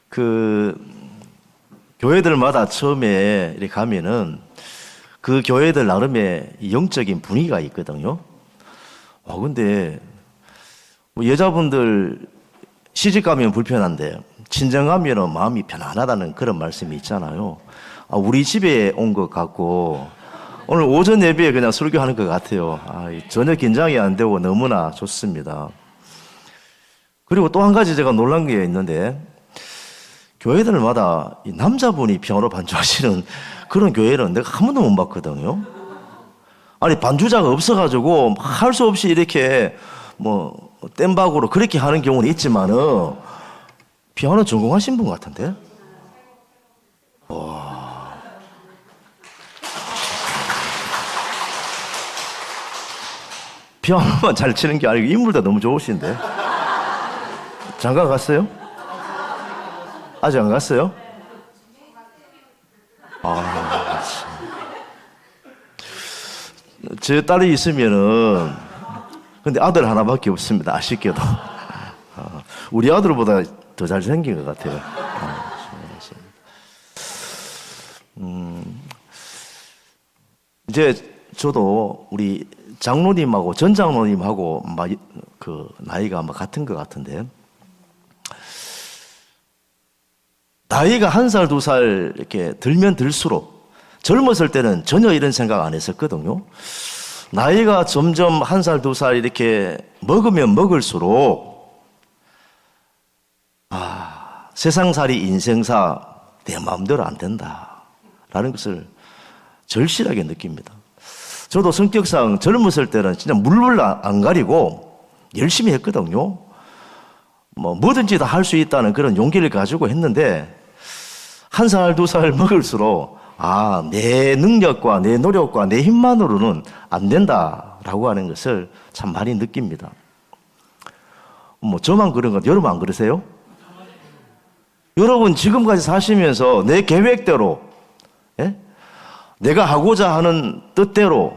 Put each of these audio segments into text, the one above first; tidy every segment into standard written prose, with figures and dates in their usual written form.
그 교회들마다 처음에 이렇게 가면은 그 교회들 나름의 영적인 분위기가 있거든요. 근데 뭐 여자분들 시집 가면 불편한데 친정 가면은 마음이 편안하다는 그런 말씀이 있잖아요. 우리 집에 온 것 같고 오늘 오전 예배에 그냥 설교하는 것 같아요. 전혀 긴장이 안 되고 너무나 좋습니다. 그리고 또 한 가지 제가 놀란 게 있는데 교회들마다 이 남자분이 피아노 반주하시는 그런 교회는 내가 한 번도 못 봤거든요. 아니 반주자가 없어가지고 할 수 없이 이렇게 뭐 땜박으로 그렇게 하는 경우는 있지만은 피아노 전공하신 분 같은데. 와. 피아노만 잘 치는 게 아니고 인물도 너무 좋으신데. 장가 갔어요? 아직 안 갔어요? 제 딸이 있으면은, 근데 아들 하나밖에 없습니다. 아쉽게도. 우리 아들보다 더 잘생긴 것 같아요. 이제 저도 우리 장로님하고 전 장로님하고 그 나이가 아마 같은 것 같은데, 나이가 1살, 2살 이렇게 들면 들수록 젊었을 때는 전혀 이런 생각 안 했었거든요. 나이가 점점 1살, 2살 이렇게 먹으면 먹을수록 세상살이 인생사 내 마음대로 안 된다라는 것을 절실하게 느낍니다. 저도 성격상 젊었을 때는 진짜 물불 안 가리고 열심히 했거든요. 뭐든지 다 할 수 있다는 그런 용기를 가지고 했는데 1살, 2살 먹을수록 내 능력과 내 노력과 내 힘만으로는 안 된다라고 하는 것을 참 많이 느낍니다. 저만 그런 것, 여러분 안 그러세요? 여러분 지금까지 사시면서 내 계획대로, 내가 하고자 하는 뜻대로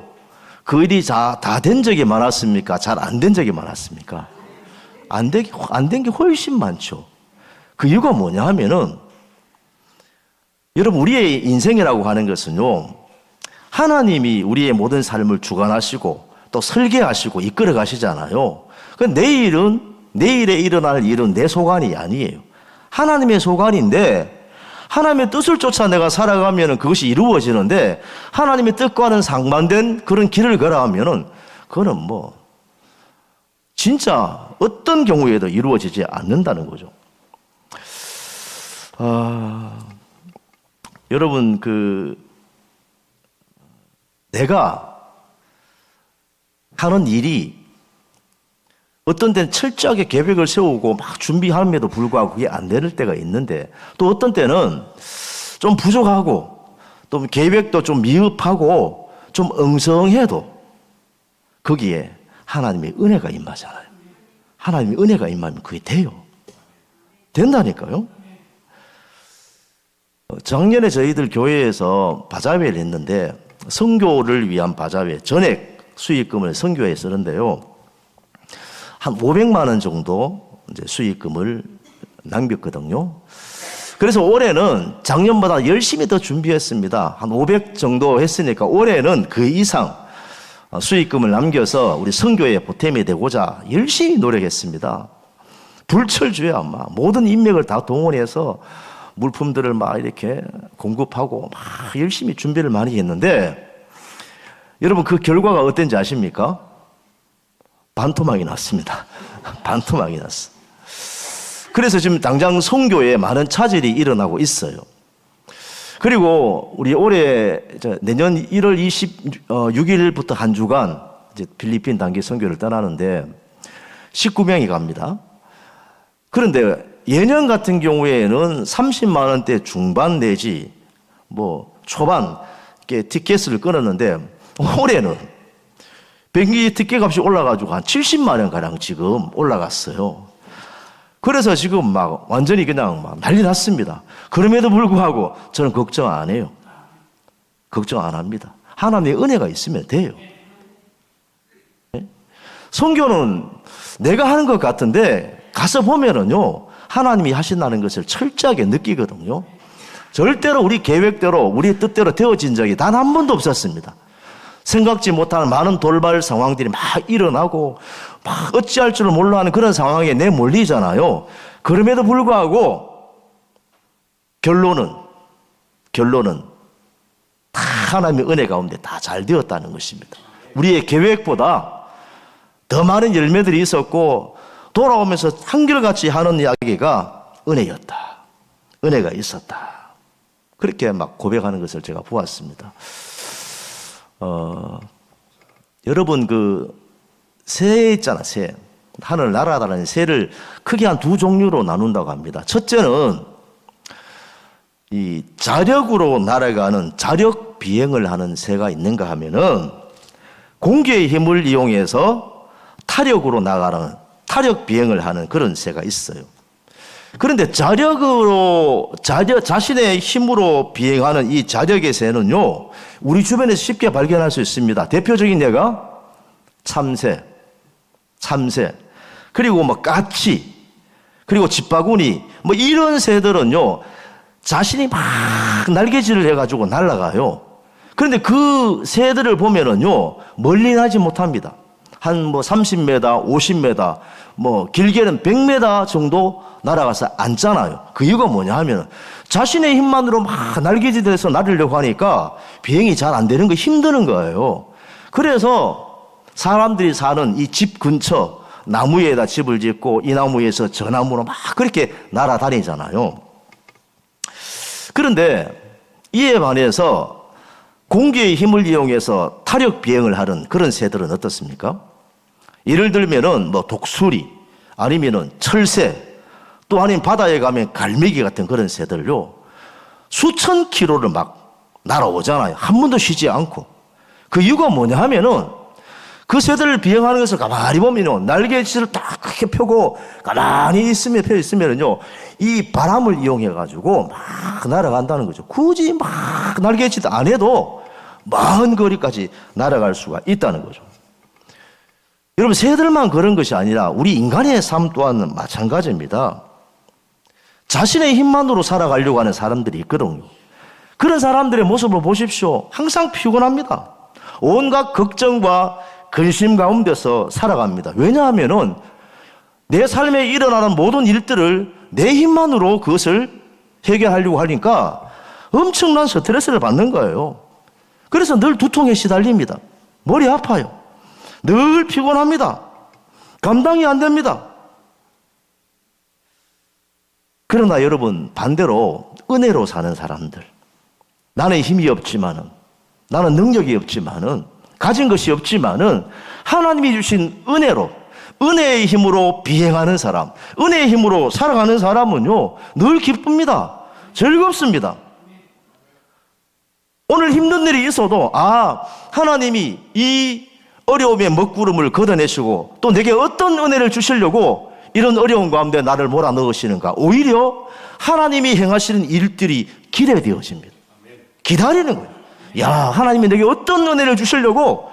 그 일이 다 된 적이 많았습니까? 잘 안 된 적이 많았습니까? 안 된 게 훨씬 많죠. 그 이유가 뭐냐 하면은, 여러분, 우리의 인생이라고 하는 것은요, 하나님이 우리의 모든 삶을 주관하시고 또 설계하시고 이끌어 가시잖아요. 내일에 일어날 일은 내 소관이 아니에요. 하나님의 소관인데, 하나님의 뜻을 쫓아 내가 살아가면 그것이 이루어지는데, 하나님의 뜻과는 상반된 그런 길을 걸어가면은, 그거는 진짜 어떤 경우에도 이루어지지 않는다는 거죠. 여러분, 내가 하는 일이 어떤 때는 철저하게 계획을 세우고 막 준비함에도 불구하고 그게 안 되는 때가 있는데, 또 어떤 때는 좀 부족하고 또 계획도 좀 미흡하고 좀 엉성해도 거기에 하나님의 은혜가 임하잖아요. 하나님의 은혜가 임하면 그게 돼요. 된다니까요. 작년에 저희들 교회에서 바자회를 했는데, 선교를 위한 바자회, 전액 수익금을 선교에 쓰는데요, 한 500만 원 정도 이제 수익금을 남겼거든요. 그래서 올해는 작년보다 열심히 더 준비했습니다. 한 500 정도 했으니까 올해는 그 이상 수익금을 남겨서 우리 선교에 보탬이 되고자 열심히 노력했습니다. 불철주야 모든 인맥을 다 동원해서 물품들을 막 이렇게 공급하고 막 열심히 준비를 많이 했는데, 여러분 그 결과가 어땠는지 아십니까? 반토막이 났습니다. 반토막이 났어. 그래서 지금 당장 선교에 많은 차질이 일어나고 있어요. 그리고 우리 올해 내년 1월 26일부터 한 주간 이제 필리핀 단기 선교를 떠나는데 19명이 갑니다. 그런데 예년 같은 경우에는 30만 원대 중반 내지 초반 티켓을 끊었는데, 올해는 비행기 티켓 값이 올라가지고 한 70만 원 가량 지금 올라갔어요. 그래서 지금 완전히 그냥 난리 났습니다. 그럼에도 불구하고 저는 걱정 안 해요. 걱정 안 합니다. 하나님의 은혜가 있으면 돼요. 선교는 내가 하는 것 같은데 가서 보면은요, 하나님이 하신다는 것을 철저하게 느끼거든요. 절대로 우리 계획대로 우리 뜻대로 되어진 적이 단 한 번도 없었습니다. 생각지 못한 많은 돌발 상황들이 막 일어나고 막 어찌할 줄을 몰라 하는 그런 상황에 내몰리잖아요. 그럼에도 불구하고 결론은 다 하나님의 은혜 가운데 다 잘 되었다는 것입니다. 우리의 계획보다 더 많은 열매들이 있었고 돌아오면서 한결같이 하는 이야기가 은혜였다. 은혜가 있었다. 그렇게 막 고백하는 것을 제가 보았습니다. 여러분 새 있잖아, 새. 하늘 날아다니는 새를 크게 한 두 종류로 나눈다고 합니다. 첫째는 이 자력으로 날아가는 자력 비행을 하는 새가 있는가 하면은 공기의 힘을 이용해서 타력으로 나가는 타력 비행을 하는 그런 새가 있어요. 그런데 자신의 힘으로 비행하는 이 자력의 새는요, 우리 주변에서 쉽게 발견할 수 있습니다. 대표적인 예가 참새, 그리고 뭐 까치, 그리고 집바구니, 뭐 이런 새들은요, 자신이 막 날개질을 해가지고 날아가요. 그런데 그 새들을 보면은요, 멀리 나지 못합니다. 한 뭐 30m, 50m, 뭐 길게는 100m 정도 날아가서 앉잖아요. 그 이유가 뭐냐 하면 자신의 힘만으로 막 날개짓해서 날으려고 하니까 비행이 잘 안 되는 거 힘드는 거예요. 그래서 사람들이 사는 이 집 근처 나무에다 집을 짓고 이 나무에서 저 나무로 막 그렇게 날아다니잖아요. 그런데 이에 반해서 공기의 힘을 이용해서 타력 비행을 하는 그런 새들은 어떻습니까? 예를 들면은 뭐 독수리 아니면은 철새 또 아니면 바다에 가면 갈매기 같은 그런 새들요, 수천 킬로를 막 날아오잖아요. 한 번도 쉬지 않고. 그 이유가 뭐냐 하면은 그 새들을 비행하는 것을 가만히 보면요, 날개짓을 딱 크게 펴고 가만히 펴 있으면은요, 이 바람을 이용해 가지고 막 날아간다는 거죠. 굳이 막 날개짓 안 해도 먼 거리까지 날아갈 수가 있다는 거죠. 여러분, 새들만 그런 것이 아니라 우리 인간의 삶 또한 마찬가지입니다. 자신의 힘만으로 살아가려고 하는 사람들이 있거든요. 그런 사람들의 모습을 보십시오. 항상 피곤합니다. 온갖 걱정과 근심 가운데서 살아갑니다. 왜냐하면은 내 삶에 일어나는 모든 일들을 내 힘만으로 그것을 해결하려고 하니까 엄청난 스트레스를 받는 거예요. 그래서 늘 두통에 시달립니다. 머리 아파요. 늘 피곤합니다. 감당이 안 됩니다. 그러나 여러분, 반대로 은혜로 사는 사람들, 나는 힘이 없지만은, 나는 능력이 없지만은, 가진 것이 없지만은 하나님이 주신 은혜로, 은혜의 힘으로 비행하는 사람, 은혜의 힘으로 살아가는 사람은요, 늘 기쁩니다. 즐겁습니다. 오늘 힘든 일이 있어도 하나님이 이 어려움의 먹구름을 걷어내시고 또 내게 어떤 은혜를 주시려고 이런 어려운 가운데 나를 몰아넣으시는가. 오히려 하나님이 행하시는 일들이 기대되어집니다. 기다리는 거예요. 야, 하나님이 내게 어떤 은혜를 주시려고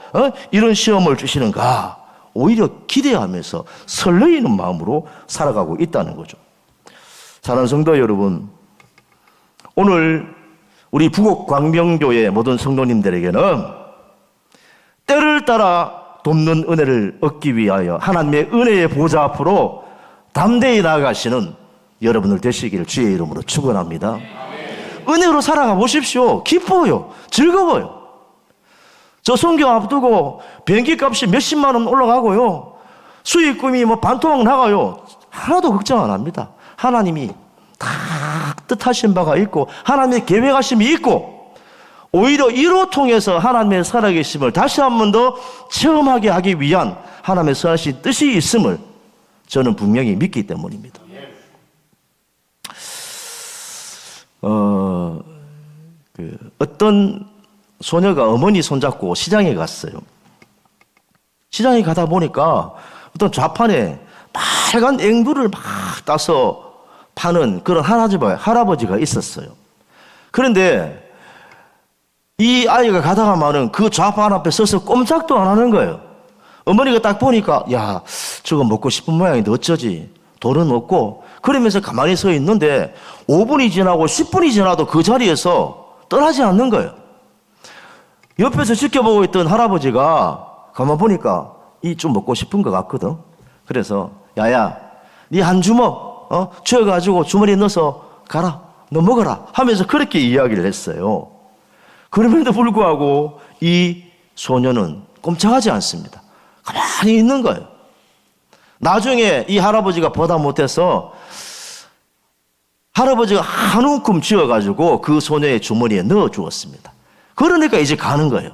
이런 시험을 주시는가. 오히려 기대하면서 설레이는 마음으로 살아가고 있다는 거죠. 사랑하는 성도 여러분, 오늘 우리 부곡 광명교회 모든 성도님들에게는 때를 따라 돕는 은혜를 얻기 위하여 하나님의 은혜의 보좌 앞으로 담대히 나아가시는 여러분들 되시기를 주의 이름으로 축원합니다. 은혜로 살아가 보십시오. 기뻐요. 즐거워요. 저 선교 앞두고 비행기 값이 몇십만 원 올라가고요, 수익금이 뭐 반토막 나가요. 하나도 걱정 안 합니다. 하나님이 다 뜻하신 바가 있고 하나님의 계획하심이 있고, 오히려 이로 통해서 하나님의 살아계심을 다시 한 번 더 체험하게 하기 위한 하나님의 선하신 뜻이 있음을 저는 분명히 믿기 때문입니다. 어떤 소녀가 어머니 손잡고 시장에 갔어요. 시장에 가다 보니까 어떤 좌판에 빨간 앵두를 막 따서 파는 그런 할아버지가 있었어요. 그런데 이 아이가 가다가만은 그 좌판 앞에 서서 꼼짝도 안 하는 거예요. 어머니가 딱 보니까, 야, 저거 먹고 싶은 모양인데 어쩌지? 돈은 없고 그러면서 가만히 서 있는데 5분이 지나고 10분이 지나도 그 자리에서 떠나지 않는 거예요. 옆에서 지켜보고 있던 할아버지가 가만 보니까 이 좀 먹고 싶은 것 같거든. 그래서 야야 네 한 주먹 쥐어가지고 주머니에 넣어서 가라. 너 먹어라 하면서 그렇게 이야기를 했어요. 그럼에도 불구하고 이 소녀는 꼼짝하지 않습니다. 가만히 있는 거예요. 나중에 이 할아버지가 보다 못해서 할아버지가 한 움큼 쥐어가지고 그 소녀의 주머니에 넣어 주었습니다. 그러니까 이제 가는 거예요.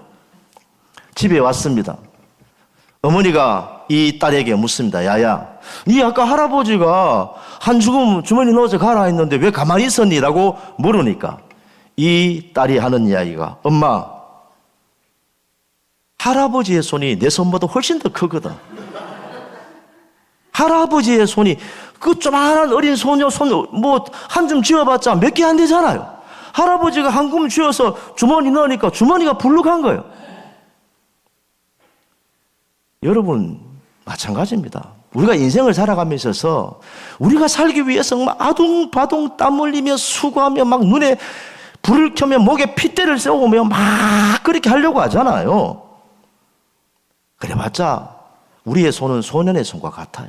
집에 왔습니다. 어머니가 이 딸에게 묻습니다. 야야, 네 아까 할아버지가 한 주먹 주머니 넣어서 가라 했는데 왜 가만히 있었니? 라고 물으니까 이 딸이 하는 이야기가 엄마, 할아버지의 손이 내 손보다 훨씬 더 크거든. 할아버지의 손이 그 조그만한 어린 소녀 손 뭐 한 줌 쥐어봤자 몇 개 안 되잖아요. 할아버지가 한 줌 쥐어서 주머니 넣으니까 주머니가 불룩한 거예요. 여러분 마찬가지입니다. 우리가 인생을 살아가면서 있어서 우리가 살기 위해서 막 아둥바둥 땀 흘리며 수고하며 막 눈에 불을 켜며 목에 핏대를 세우며 막 그렇게 하려고 하잖아요. 그래봤자 우리의 손은 소년의 손과 같아요.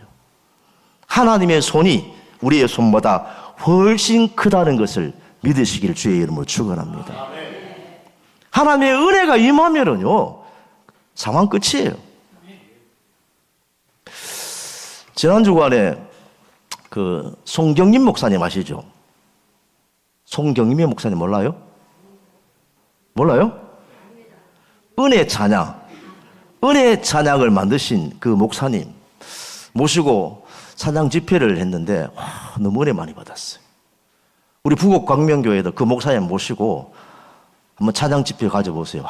하나님의 손이 우리의 손보다 훨씬 크다는 것을 믿으시기를 주의 이름으로 축원합니다. 하나님의 은혜가 임하면은요 상황 끝이에요. 지난 주간에 그 송경림 목사님 아시죠? 송경림의 목사님 몰라요? 몰라요? 은혜 찬양, 은혜 찬양을 만드신 그 목사님 모시고 찬양 집회를 했는데 너무 은혜 많이 받았어요. 우리 부곡 광명교회도 그 목사님 모시고 한번 찬양 집회 가져보세요.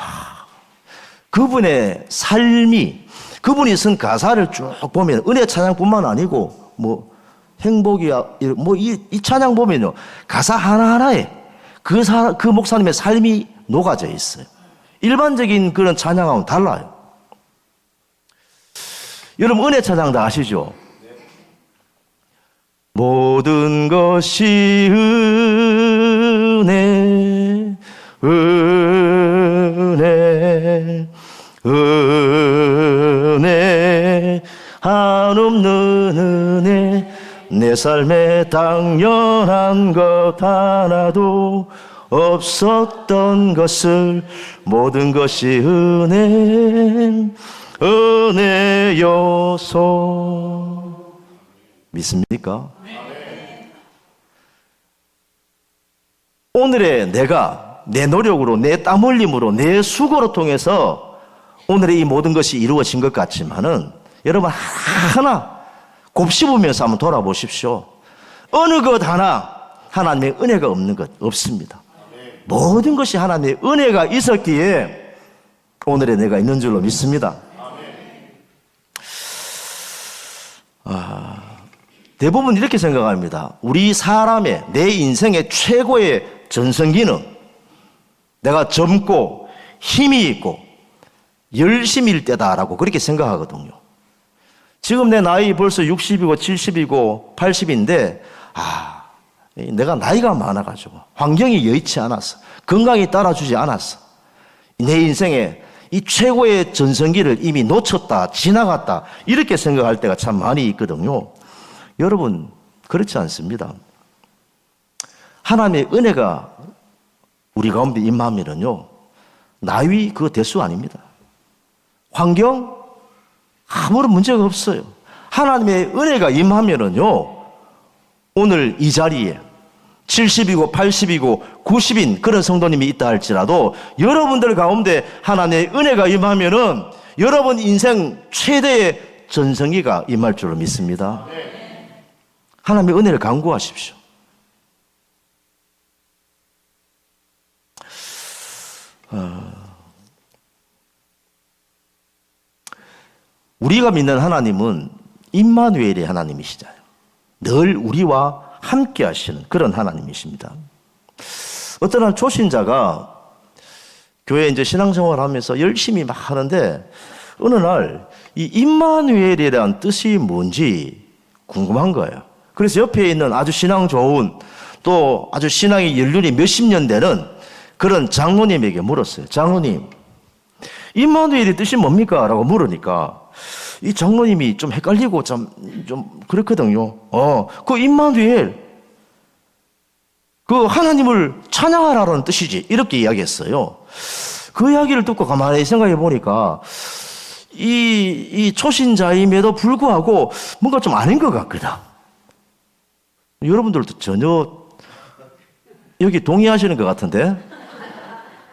그분의 삶이, 그분이 쓴 가사를 쭉 보면 은혜 찬양뿐만 아니고 뭐 행복이야 뭐 이 찬양 보면요 가사 하나하나에 그 목사님의 삶이 녹아져 있어요. 일반적인 그런 찬양하고는 달라요. 여러분 은혜 찬양 다 아시죠? 모든 것이 은혜, 은혜, 은혜, 한없는 은혜, 내 삶에 당연한 것 하나도 없었던 것을 모든 것이 은혜, 은혜여서. 믿습니까? 오늘의 내가 내 노력으로 내 땀 흘림으로 내 수고로 통해서 오늘의 이 모든 것이 이루어진 것 같지만은 여러분 하나하나 곱씹으면서 한번 돌아보십시오. 어느 것 하나 하나님의 은혜가 없는 것 없습니다. 모든 것이 하나님의 은혜가 있었기에 오늘의 내가 있는 줄로 믿습니다. 대부분 이렇게 생각합니다. 우리 사람의 내 인생의 최고의 전성기는 내가 젊고 힘이 있고 열심일 때다라고 그렇게 생각하거든요. 지금 내 나이 벌써 60이고 70이고 80인데 내가 나이가 많아가지고 환경이 여의치 않았어. 건강이 따라주지 않았어. 내 인생에 이 최고의 전성기를 이미 놓쳤다, 지나갔다 이렇게 생각할 때가 참 많이 있거든요. 여러분 그렇지 않습니다. 하나님의 은혜가 우리 가운데 임하면은요 나이 그 대수 아닙니다. 환경 아무런 문제가 없어요. 하나님의 은혜가 임하면은요 오늘 이 자리에 70이고 80이고 90인 그런 성도님이 있다 할지라도 여러분들 가운데 하나님의 은혜가 임하면은 여러분 인생 최대의 전성기가 임할 줄로 믿습니다. 하나님의 은혜를 간구하십시오. 우리가 믿는 하나님은 임마누엘의 하나님이시잖아요. 늘 우리와 함께 하시는 그런 하나님이십니다. 어떤 한 초신자가 교회에 이제 신앙생활 하면서 열심히 막 하는데 어느 날 이 임마누엘이라는 뜻이 뭔지 궁금한 거예요. 그래서 옆에 있는 아주 신앙 좋은 또 아주 신앙의 연륜이 몇십 년 되는 그런 장로님에게 물었어요. 장로님, 임마누엘의 뜻이 뭡니까? 라고 물으니까 이 장로님이 좀 헷갈리고 좀 그렇거든요. 그 임마누엘, 그 하나님을 찬양하라는 뜻이지. 이렇게 이야기했어요. 그 이야기를 듣고 가만히 생각해 보니까 이 초신자임에도 불구하고 뭔가 좀 아닌 것 같거든. 여러분들도 전혀 여기 동의하시는 것 같은데,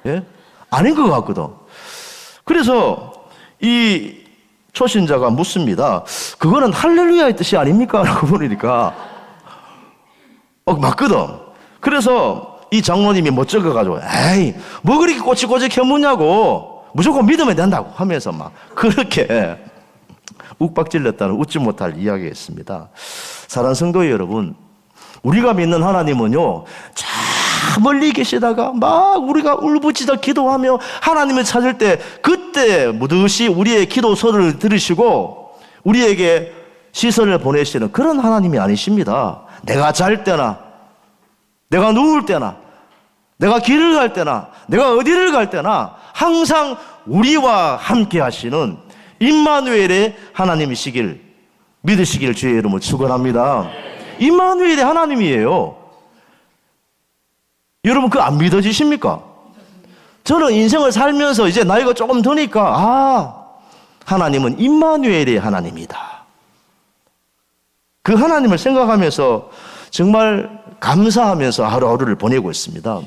예? 아닌 것 같거든. 그래서 이 초신자가 묻습니다. 그거는 할렐루야의 뜻이 아닙니까? 라고 물으니까 맞거든. 그래서 이 장로님이 멋쩍어가지고 에이 뭐 그렇게 꼬치꼬치 켜묻냐고, 무조건 믿으면 된다고 하면서 막 그렇게 욱박질렀다는 웃지 못할 이야기였습니다. 사랑하는 성도 여러분, 우리가 믿는 하나님은요 저 멀리 계시다가 막 우리가 울부짖어 기도하며 하나님을 찾을 때 그때 무드시 우리의 기도 소리를 들으시고 우리에게 시선을 보내시는 그런 하나님이 아니십니다. 내가 잘 때나 내가 누울 때나 내가 길을 갈 때나 내가 어디를 갈 때나 항상 우리와 함께 하시는 임마누엘의 하나님이시길 믿으시길 주의 이름으로 축원합니다. 임마누엘의 하나님이에요. 여러분 그거 안 믿어지십니까? 저는 인생을 살면서 이제 나이가 조금 드니까 하나님은 임마누엘의 하나님이다. 그 하나님을 생각하면서 정말 감사하면서 하루하루를 보내고 있습니다.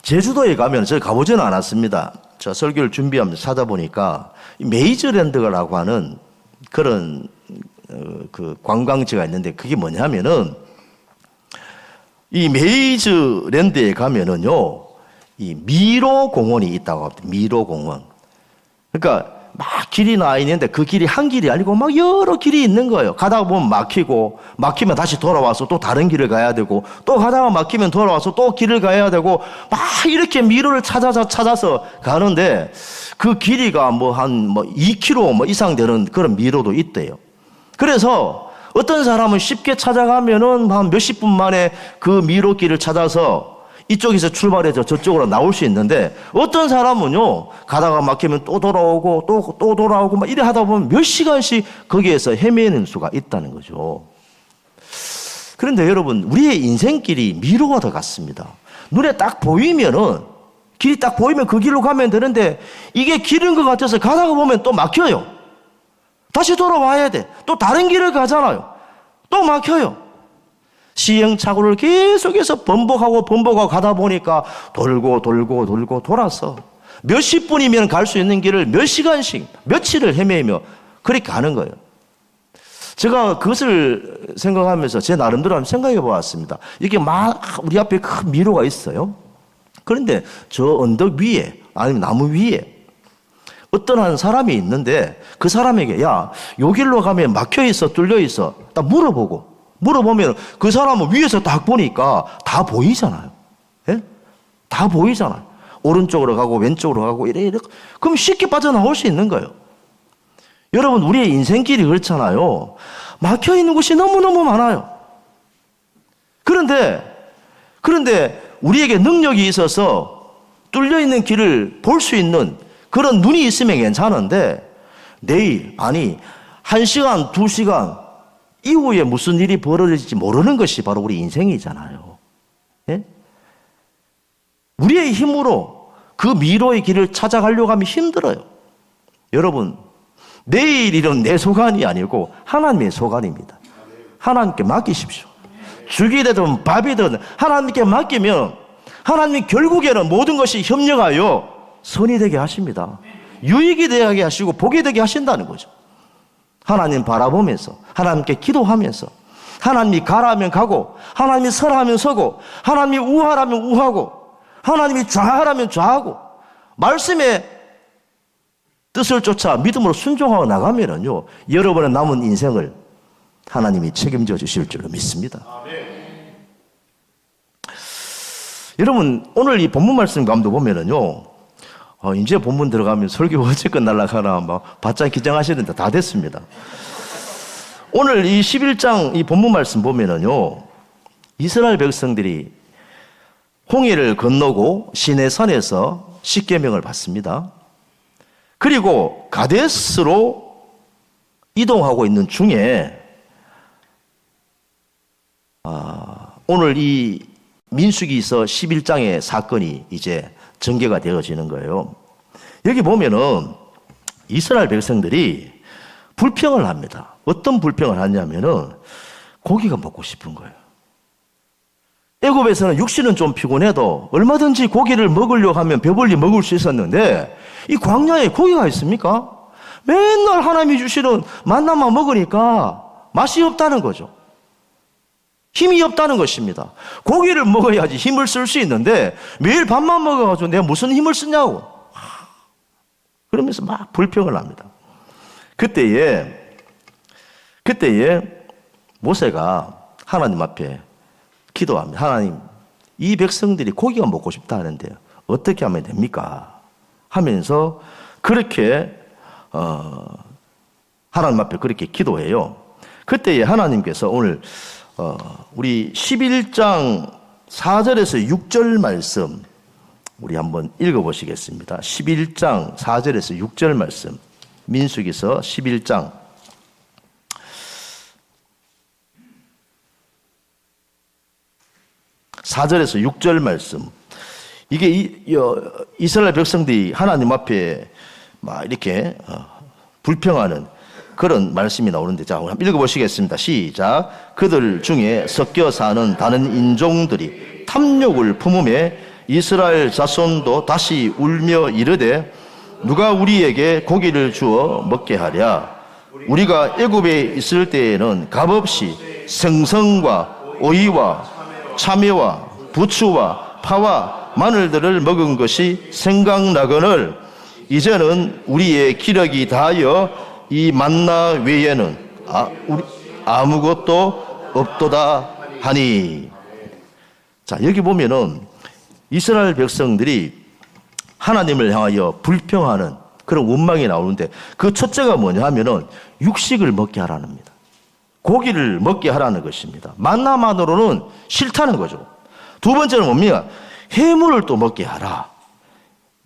제주도에 가면 제가 가보지는 않았습니다. 저 설교를 준비하면서 찾아보니까 메이저랜드라고 하는 그런 그 관광지가 있는데 그게 뭐냐면은 이 메이저랜드에 가면은요 이 미로 공원이 있다고 합니다. 미로 공원. 그러니까 막 길이 나 있는데 그 길이 한 길이 아니고 막 여러 길이 있는 거예요. 가다가 보면 막히면 다시 돌아와서 또 다른 길을 가야 되고 또 가다가 막히면 돌아와서 또 길을 가야 되고 막 이렇게 미로를 찾아서 가는데 그 길이가 한 2km 이상 되는 그런 미로도 있대요. 그래서 어떤 사람은 쉽게 찾아가면은 한 몇십 분 만에 그 미로길을 찾아서 이쪽에서 출발해서 저쪽으로 나올 수 있는데 어떤 사람은요 가다가 막히면 또 돌아오고 또 돌아오고 막 이래 하다 보면 몇 시간씩 거기에서 헤매는 수가 있다는 거죠. 그런데 여러분 우리의 인생길이 미로와 더 같습니다. 눈에 딱 보이면은 길이 딱 보이면 그 길로 가면 되는데 이게 길인 것 같아서 가다가 보면 또 막혀요. 다시 돌아와야 돼. 또 다른 길을 가잖아요. 또 막혀요. 시행착오를 계속해서 번복하고 가다 보니까 돌고 돌아서 몇십 분이면 갈 수 있는 길을 몇 시간씩 며칠을 헤매며 그렇게 가는 거예요. 제가 그것을 생각하면서 제 나름대로 한번 생각해 보았습니다. 이게 막 우리 앞에 큰 미로가 있어요. 그런데 저 언덕 위에 아니면 나무 위에 어떤 한 사람이 있는데 그 사람에게 야, 요 길로 가면 막혀 있어 뚫려 있어 딱 물어보면 그 사람은 위에서 딱 보니까 다 보이잖아요. 예? 다 보이잖아요. 오른쪽으로 가고 왼쪽으로 가고 이래. 그럼 쉽게 빠져나올 수 있는 거예요. 여러분 우리의 인생길이 그렇잖아요. 막혀 있는 곳이 너무너무 많아요. 그런데 우리에게 능력이 있어서 뚫려 있는 길을 볼 수 있는 그런 눈이 있으면 괜찮은데 내일 아니 1시간 2시간 이후에 무슨 일이 벌어질지 모르는 것이 바로 우리 인생이잖아요. 예? 우리의 힘으로 그 미로의 길을 찾아가려고 하면 힘들어요. 여러분 내일 일은 내 소관이 아니고 하나님의 소관입니다. 하나님께 맡기십시오. 죽이 되든 밥이든 하나님께 맡기면 하나님이 결국에는 모든 것이 협력하여 선이 되게 하십니다. 유익이 되게 하시고 복이 되게 하신다는 거죠. 하나님 바라보면서 하나님께 기도하면서 하나님이 가라면 가고 하나님이 서라면 서고 하나님이 우하라면 우하고 하나님이 좌하라면 좌하고 말씀의 뜻을 쫓아 믿음으로 순종하고 나가면은요 여러분의 남은 인생을 하나님이 책임져 주실 줄로 믿습니다. 여러분 오늘 이 본문 말씀 가운데 보면은요 이제 본문 들어가면 설교 언제 끝날라가나 막 바짝 긴장하시는데 다 됐습니다. 오늘 이 11장 이 본문 말씀 보면은요, 이스라엘 백성들이 홍해를 건너고 시내산에서 십계명을 받습니다. 그리고 가데스로 이동하고 있는 중에 오늘 이 민수기서 11장의 사건이 이제 전개가 되어지는 거예요. 여기 보면은 이스라엘 백성들이 불평을 합니다. 어떤 불평을 하냐면은 고기가 먹고 싶은 거예요. 애굽에서는 육신은 좀 피곤해도 얼마든지 고기를 먹으려고 하면 배불리 먹을 수 있었는데 이 광야에 고기가 있습니까? 맨날 하나님이 주시는 만나만 먹으니까 맛이 없다는 거죠. 힘이 없다는 것입니다. 고기를 먹어야지 힘을 쓸 수 있는데 매일 밥만 먹어가지고 내가 무슨 힘을 쓰냐고. 그러면서 막 불평을 합니다. 그때에 모세가 하나님 앞에 기도합니다. 하나님, 이 백성들이 고기가 먹고 싶다 하는데 어떻게 하면 됩니까? 하면서 그렇게 하나님 앞에 그렇게 기도해요. 그때에 하나님께서 오늘 우리 11장 4절에서 6절 말씀 우리 한번 읽어보시겠습니다. 11장 4절에서 6절 말씀, 민수기서 11장 4절에서 6절 말씀. 이게 이스라엘 백성들이 하나님 앞에 막 이렇게 불평하는 그런 말씀이 나오는데, 자, 한번 읽어보시겠습니다. 시작. 그들 중에 섞여 사는 다른 인종들이 탐욕을 품음에 이스라엘 자손도 다시 울며 이르되 누가 우리에게 고기를 주어 먹게 하랴. 우리가 애굽에 있을 때에는 값없이 생선과 오이와 참외와 부추와 파와 마늘들을 먹은 것이 생각나거늘 이제는 우리의 기력이 다하여 이 만나 외에는 아무것도 없도다 하니. 자, 여기 보면은 이스라엘 백성들이 하나님을 향하여 불평하는 그런 원망이 나오는데 그 첫째가 뭐냐 하면은 육식을 먹게 하라는 겁니다. 고기를 먹게 하라는 것입니다. 만나만으로는 싫다는 거죠. 두 번째는 뭡니까? 해물을 또 먹게 하라.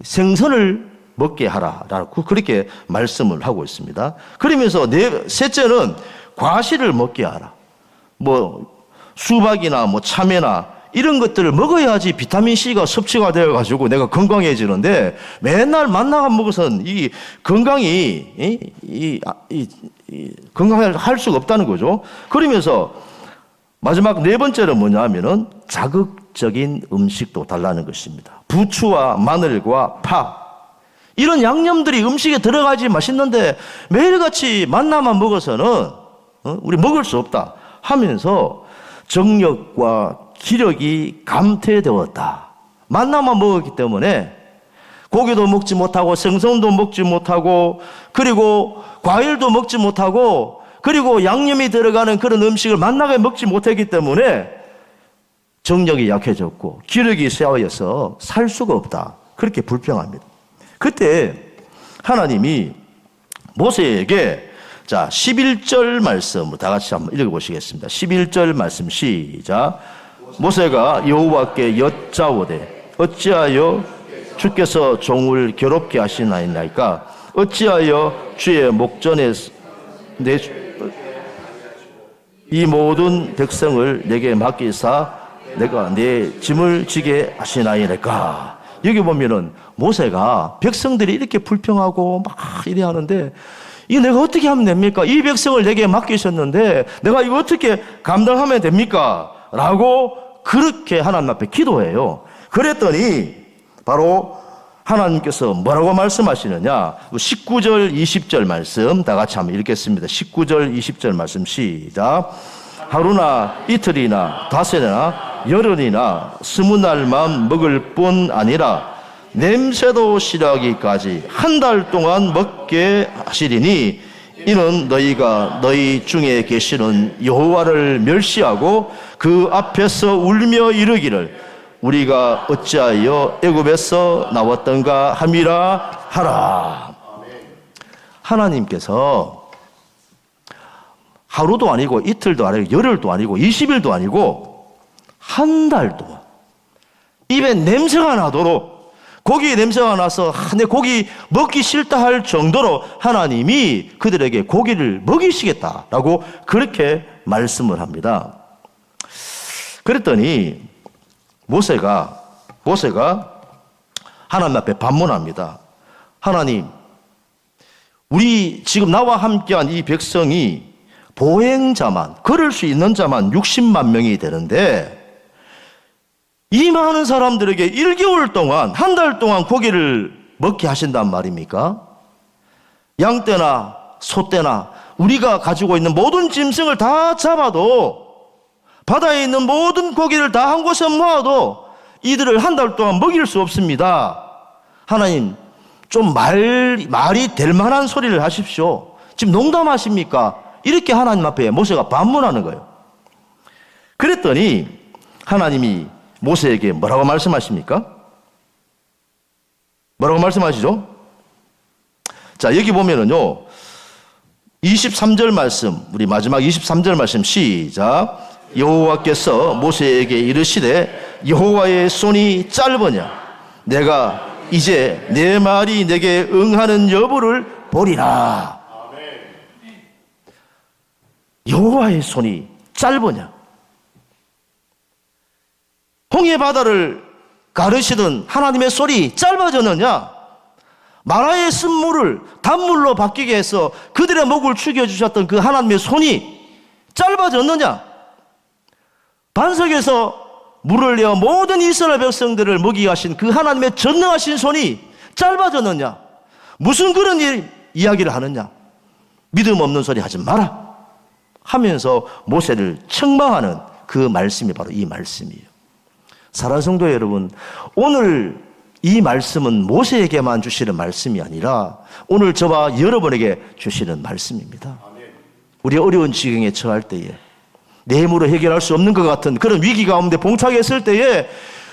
생선을 먹게 하라라고 그렇게 말씀을 하고 있습니다. 그러면서 셋째는 과실을 먹게 하라. 뭐 수박이나 뭐 참외나 이런 것들을 먹어야지 비타민 C가 섭취가 되어 가지고 내가 건강해지는데 맨날 만나가 먹어서는 이 건강이 건강을 할 수가 없다는 거죠. 그러면서 마지막 네 번째는 뭐냐 하면은 자극적인 음식도 달라는 것입니다. 부추와 마늘과 파 이런 양념들이 음식에 들어가지 맛있는데 매일같이 만나만 먹어서는 우리 먹을 수 없다 하면서 정력과 기력이 감퇴되었다. 만나만 먹었기 때문에 고기도 먹지 못하고 생선도 먹지 못하고 그리고 과일도 먹지 못하고 그리고 양념이 들어가는 그런 음식을 만나게 먹지 못했기 때문에 정력이 약해졌고 기력이 쇠하여서 살 수가 없다. 그렇게 불평합니다. 그때 하나님이 모세에게 자 11절 말씀 다 같이 한번 읽어보시겠습니다. 11절 말씀 시작. 모세가 여호와께 여짜오되 어찌하여 주께서 종을 괴롭게 하시나이까 어찌하여 주의 목전에 이 모든 백성을 내게 맡기사 내가 내 짐을 지게 하시나이까. 여기 보면은 모세가 백성들이 이렇게 불평하고 막 이래 하는데 이 내가 어떻게 하면 됩니까? 이 백성을 내게 맡기셨는데 내가 이거 어떻게 감당하면 됩니까? 라고 그렇게 하나님 앞에 기도해요. 그랬더니 바로 하나님께서 뭐라고 말씀하시느냐? 19절 20절 말씀 다 같이 한번 읽겠습니다. 19절 20절 말씀 시작. 하루나 이틀이나 닷새나 열흘이나 20날만 먹을 뿐 아니라 냄새도 싫어하기까지 한 달 동안 먹게 하시리니 이는 너희가 너희 중에 계시는 여호와를 멸시하고 그 앞에서 울며 이르기를 우리가 어찌하여 애굽에서 나왔던가 함이라 하라. 하나님께서 하루도 아니고 이틀도 아니고 열흘도 아니고 20일도 아니고 한 달 동안 입에 냄새가 나도록, 고기에 냄새가 나서 내 고기 먹기 싫다 할 정도로 하나님이 그들에게 고기를 먹이시겠다라고 그렇게 말씀을 합니다. 그랬더니 모세가 하나님 앞에 반문합니다. 하나님, 우리 지금 나와 함께한 이 백성이 보행자만, 걸을 수 있는 자만 60만 명이 되는데 이 많은 사람들에게 1개월 동안, 한 달 동안 고기를 먹게 하신단 말입니까? 양떼나 소떼나 우리가 가지고 있는 모든 짐승을 다 잡아도, 바다에 있는 모든 고기를 다 한 곳에 모아도 이들을 한 달 동안 먹일 수 없습니다. 하나님, 좀 말이 될 만한 소리를 하십시오. 지금 농담하십니까? 이렇게 하나님 앞에 모세가 반문하는 거예요. 그랬더니 하나님이 모세에게 뭐라고 말씀하십니까? 뭐라고 말씀하시죠? 자, 여기 보면은요, 23절 말씀, 우리 마지막 23절 말씀 시작. 여호와께서 모세에게 이르시되 여호와의 손이 짧으냐? 내가 이제 내 말이 내게 응하는 여부를 보리라. 여호와의 손이 짧으냐? 홍해 바다를 가르시던 하나님의 손이 짧아졌느냐? 마라의 쓴물을 단물로 바뀌게 해서 그들의 목을 죽여주셨던 그 하나님의 손이 짧아졌느냐? 반석에서 물을 내어 모든 이스라엘 백성들을 먹이게 하신 그 하나님의 전능하신 손이 짧아졌느냐? 무슨 그런 이야기를 하느냐? 믿음 없는 소리 하지 마라 하면서 모세를 책망하는 그 말씀이 바로 이 말씀이에요. 사랑하는 성도 여러분, 오늘 이 말씀은 모세에게만 주시는 말씀이 아니라 오늘 저와 여러분에게 주시는 말씀입니다. 우리 어려운 지경에 처할 때에, 내 힘으로 해결할 수 없는 것 같은 그런 위기 가운데 봉착했을 때에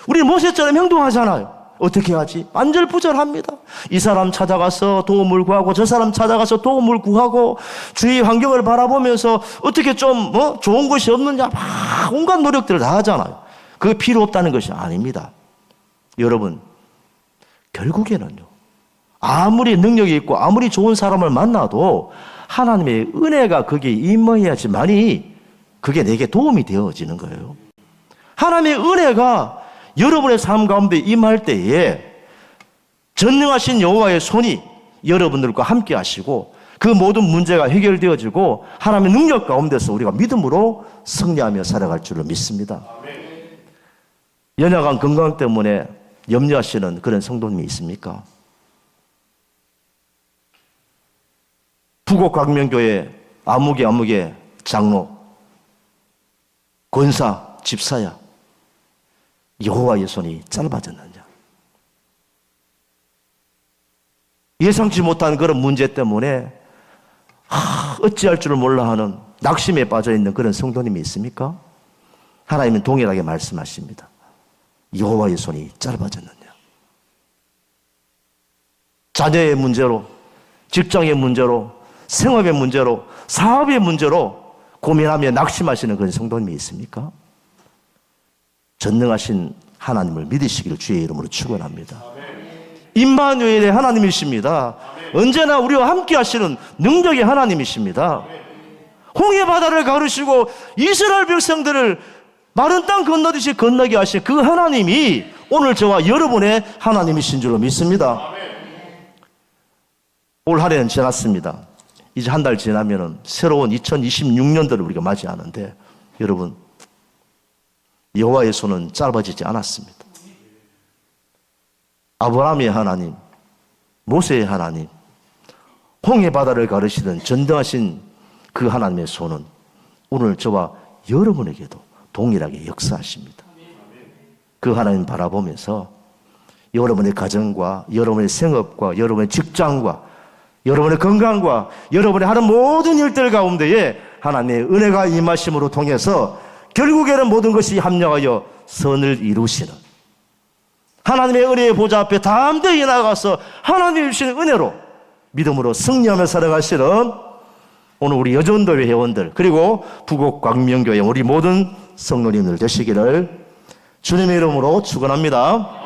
우리 모세처럼 행동하잖아요. 어떻게 하지? 안절부절합니다. 이 사람 찾아가서 도움을 구하고 저 사람 찾아가서 도움을 구하고 주위 환경을 바라보면서 어떻게 좀 좋은 것이 없느냐 막 온갖 노력들을 다 하잖아요. 그게 필요 없다는 것이 아닙니다. 여러분, 결국에는요, 아무리 능력이 있고 아무리 좋은 사람을 만나도 하나님의 은혜가 거기에 임해야지만이 그게 내게 도움이 되어지는 거예요. 하나님의 은혜가 여러분의 삶 가운데 임할 때에 전능하신 여호와의 손이 여러분들과 함께 하시고 그 모든 문제가 해결되어지고 하나님의 능력 가운데서 우리가 믿음으로 승리하며 살아갈 줄을 믿습니다. 연약한 건강 때문에 염려하시는 그런 성도님이 있습니까? 부곡광명교회 아무개 장로, 권사, 집사야, 여호와의 손이 짧아졌느냐? 예상치 못한 그런 문제 때문에 어찌할 줄을 몰라 하는 낙심에 빠져있는 그런 성도님이 있습니까? 하나님은 동일하게 말씀하십니다. 여호와의 손이 짧아졌느냐? 자녀의 문제로, 직장의 문제로, 생업의 문제로, 사업의 문제로 고민하며 낙심하시는 그런 성도님이 있습니까? 전능하신 하나님을 믿으시기를 주의 이름으로 축원합니다. 임마누엘의 하나님이십니다. 언제나 우리와 함께 하시는 능력의 하나님이십니다. 홍해 바다를 가르시고 이스라엘 백성들을 마른 땅 건너듯이 건너게 하신 그 하나님이 오늘 저와 여러분의 하나님이신 줄로 믿습니다. 올 한 해는 지났습니다. 이제 한 달 지나면은 새로운 2026년도를 우리가 맞이하는데 여러분, 여호와의 손은 짧아지지 않았습니다. 아브라함의 하나님, 모세의 하나님, 홍해 바다를 가르시던 전등하신 그 하나님의 손은 오늘 저와 여러분에게도 동일하게 역사하십니다. 그 하나님 바라보면서 여러분의 가정과 여러분의 생업과 여러분의 직장과 여러분의 건강과 여러분의 하는 모든 일들 가운데에 하나님의 은혜가 임하심으로 통해서 결국에는 모든 것이 합력하여 선을 이루시는 하나님의 은혜의 보좌 앞에 담대히 나가서 하나님이 주시는 은혜로 믿음으로 승리하며 살아가시는 오늘 우리 여전도회 회원들 그리고 부곡 광명교회 우리 모든 성도님들 되시기를 주님의 이름으로 축원합니다.